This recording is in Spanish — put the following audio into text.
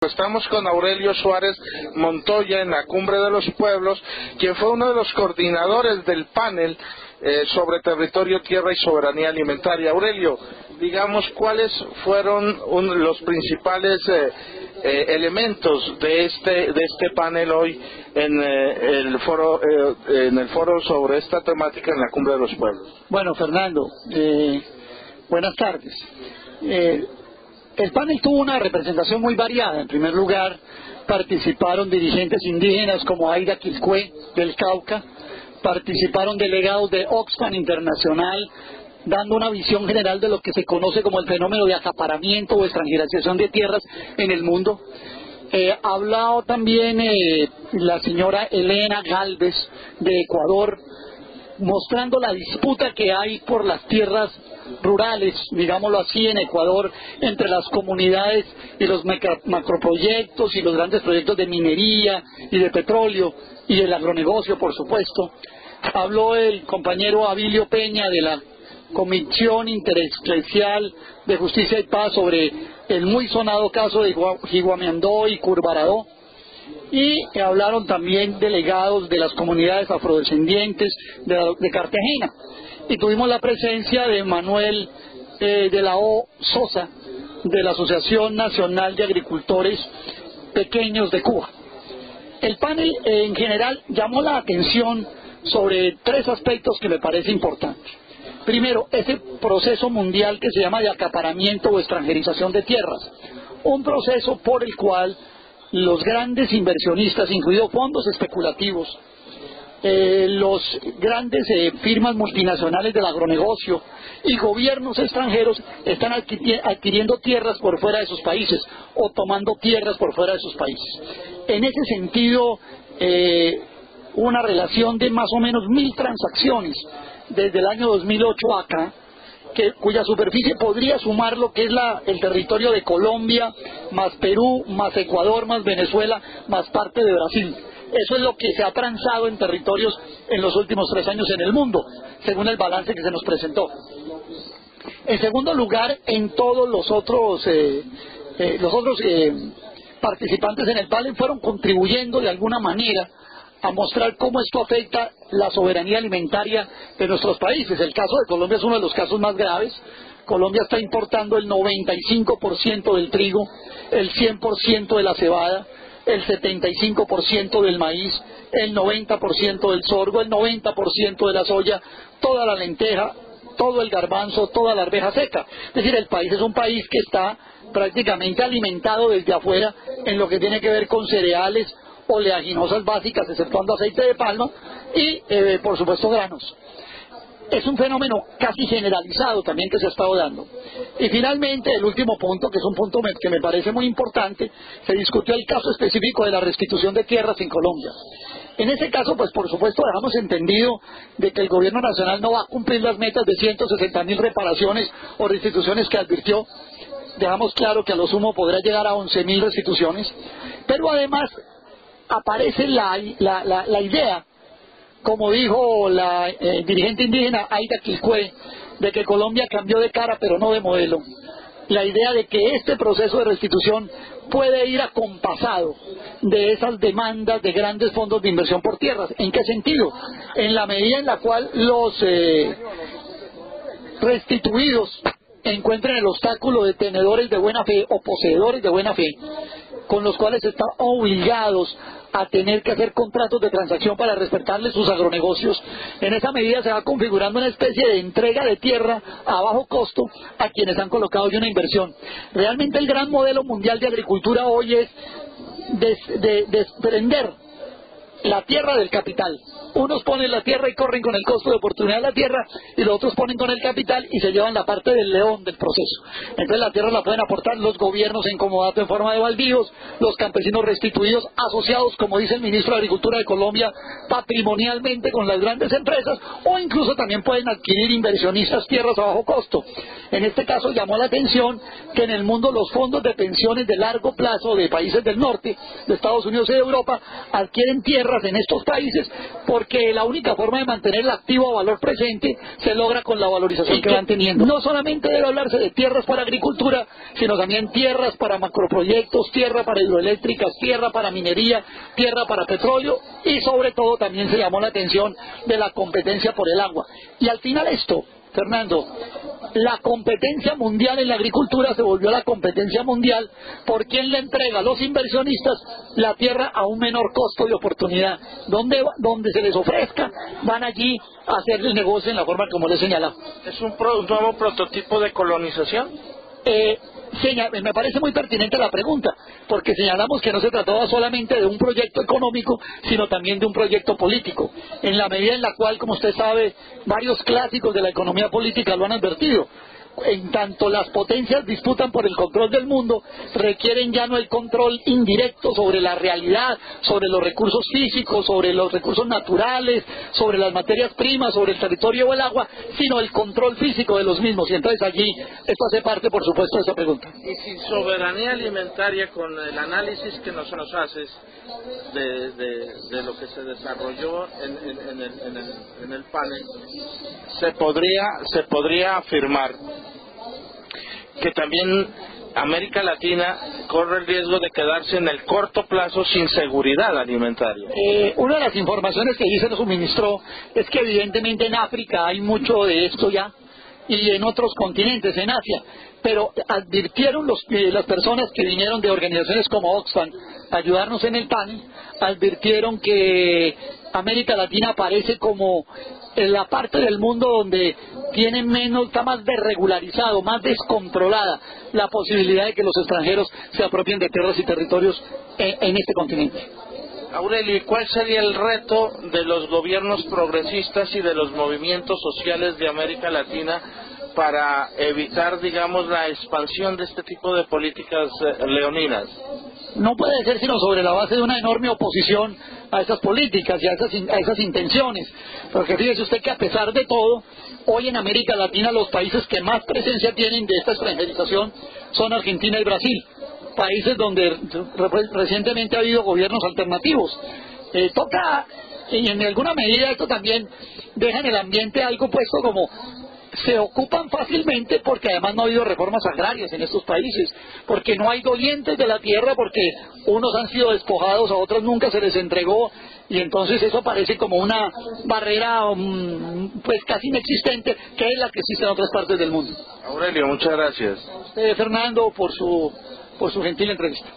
Estamos con Aurelio Suárez Montoya en la Cumbre de los Pueblos, quien fue uno de los coordinadores del panel sobre territorio, tierra y soberanía alimentaria. Aurelio, digamos, ¿cuáles fueron los principales elementos de este panel hoy en el foro sobre esta temática en la Cumbre de los Pueblos? Bueno, Fernando, buenas tardes. El panel tuvo una representación muy variada. En primer lugar, participaron dirigentes indígenas como Aida Quilcue del Cauca, participaron delegados de Oxfam Internacional, dando una visión general de lo que se conoce como el fenómeno de acaparamiento o extranjerización de tierras en el mundo. Ha hablado también la señora Elena Galvez de Ecuador, mostrando la disputa que hay por las tierras rurales, digámoslo así, en Ecuador, entre las comunidades y los macroproyectos y los grandes proyectos de minería y de petróleo y el agronegocio, por supuesto. Habló el compañero Abilio Peña de la Comisión Interesclesial de Justicia y Paz sobre el muy sonado caso de Jiguamiandó y Curbaradó. Y hablaron también delegados de las comunidades afrodescendientes de Cartagena. Y tuvimos la presencia de Manuel de la O. Sosa, de la Asociación Nacional de Agricultores Pequeños de Cuba. El panel en general llamó la atención sobre tres aspectos que me parece importantes. Primero, ese proceso mundial que se llama de acaparamiento o extranjerización de tierras, un proceso por el cual los grandes inversionistas, incluidos fondos especulativos, los grandes firmas multinacionales del agronegocio y gobiernos extranjeros están adquiriendo tierras por fuera de sus países o tomando tierras por fuera de sus países. En ese sentido, una relación de más o menos 1000 transacciones desde el año 2008 acá, cuya superficie podría sumar lo que es el territorio de Colombia, más Perú, más Ecuador, más Venezuela, más parte de Brasil. Eso es lo que se ha transado en territorios en los últimos 3 años en el mundo, según el balance que se nos presentó. En segundo lugar, en todos los otros participantes en el panel fueron contribuyendo de alguna manera a mostrar cómo esto afecta la soberanía alimentaria de nuestros países. El caso de Colombia es uno de los casos más graves. Colombia está importando el 95% del trigo, el 100% de la cebada, el 75% del maíz, el 90% del sorgo, el 90% de la soya, toda la lenteja, todo el garbanzo, toda la arveja seca. Es decir, el país es un país que está prácticamente alimentado desde afuera en lo que tiene que ver con cereales, oleaginosas básicas, exceptuando aceite de palma y, por supuesto, granos. Es un fenómeno casi generalizado también que se ha estado dando. Y finalmente, el último punto, que es un punto que me parece muy importante, se discutió el caso específico de la restitución de tierras en Colombia. En ese caso, pues por supuesto dejamos entendido de que el gobierno nacional no va a cumplir las metas de 160.000 reparaciones o restituciones que advirtió. Dejamos claro que a lo sumo podrá llegar a 11.000 restituciones, pero además aparece la idea, como dijo la dirigente indígena Aida Quilcue, de que Colombia cambió de cara pero no de modelo. La idea de que este proceso de restitución puede ir acompasado de esas demandas de grandes fondos de inversión por tierras. ¿En qué sentido? En la medida en la cual los restituidos encuentren el obstáculo de tenedores de buena fe o poseedores de buena fe, con los cuales están obligados a tener que hacer contratos de transacción para respetarles sus agronegocios. En esa medida se va configurando una especie de entrega de tierra a bajo costo a quienes han colocado ya una inversión. Realmente el gran modelo mundial de agricultura hoy es desprender la tierra del capital. Unos ponen la tierra y corren con el costo de oportunidad de la tierra, y los otros ponen con el capital y se llevan la parte del león del proceso. Entonces la tierra la pueden aportar los gobiernos en comodato en forma de baldíos, los campesinos restituidos asociados, como dice el ministro de Agricultura de Colombia, patrimonialmente con las grandes empresas, o incluso también pueden adquirir inversionistas tierras a bajo costo. En este caso llamó la atención que en el mundo los fondos de pensiones de largo plazo de países del norte, de Estados Unidos y de Europa, adquieren tierras en estos países porque porque la única forma de mantener el activo a valor presente se logra con la valorización que van teniendo. No solamente debe hablarse de tierras para agricultura, sino también tierras para macroproyectos, tierra para hidroeléctricas, tierra para minería, tierra para petróleo, y sobre todo también se llamó la atención de la competencia por el agua. Y al final esto, Fernando, la competencia mundial en la agricultura se volvió la competencia mundial por quién le entrega a los inversionistas la tierra a un menor costo de oportunidad. Donde se les ofrezca, van allí a hacer el negocio en la forma como les señalaba. ¿Es un nuevo prototipo de colonización? Me parece muy pertinente la pregunta, porque señalamos que no se trataba solamente de un proyecto económico, sino también de un proyecto político, en la medida en la cual, como usted sabe, varios clásicos de la economía política lo han advertido. En tanto las potencias disputan por el control del mundo, requieren ya no el control indirecto sobre la realidad, sobre los recursos físicos, sobre los recursos naturales, sobre las materias primas, sobre el territorio o el agua, sino el control físico de los mismos. Y entonces allí esto hace parte, por supuesto, de esa pregunta. Y sin soberanía alimentaria, con el análisis que nos haces de lo que se desarrolló en el panel, se podría afirmar que también América Latina corre el riesgo de quedarse en el corto plazo sin seguridad alimentaria. Una de las informaciones que allí se nos suministró es que evidentemente en África hay mucho de esto ya, y en otros continentes, en Asia, pero advirtieron las personas que vinieron de organizaciones como Oxfam a ayudarnos en el panel, advirtieron que América Latina aparece como en la parte del mundo donde tiene menos, está más desregularizado, más descontrolada la posibilidad de que los extranjeros se apropien de tierras y territorios en este continente. Aurelio, ¿y cuál sería el reto de los gobiernos progresistas y de los movimientos sociales de América Latina para evitar, digamos, la expansión de este tipo de políticas leoninas? No puede ser sino sobre la base de una enorme oposición a esas políticas y a esas intenciones, porque fíjese usted que a pesar de todo, hoy en América Latina los países que más presencia tienen de esta extranjerización son Argentina y Brasil, países donde recientemente ha habido gobiernos alternativos. Toca, y en alguna medida esto también deja en el ambiente algo puesto como se ocupan fácilmente porque además no ha habido reformas agrarias en estos países, porque no hay dolientes de la tierra, porque unos han sido despojados, a otros nunca se les entregó, y entonces eso parece como una barrera pues casi inexistente, que es la que existe en otras partes del mundo. Aurelio, muchas gracias. Fernando, por su gentil entrevista.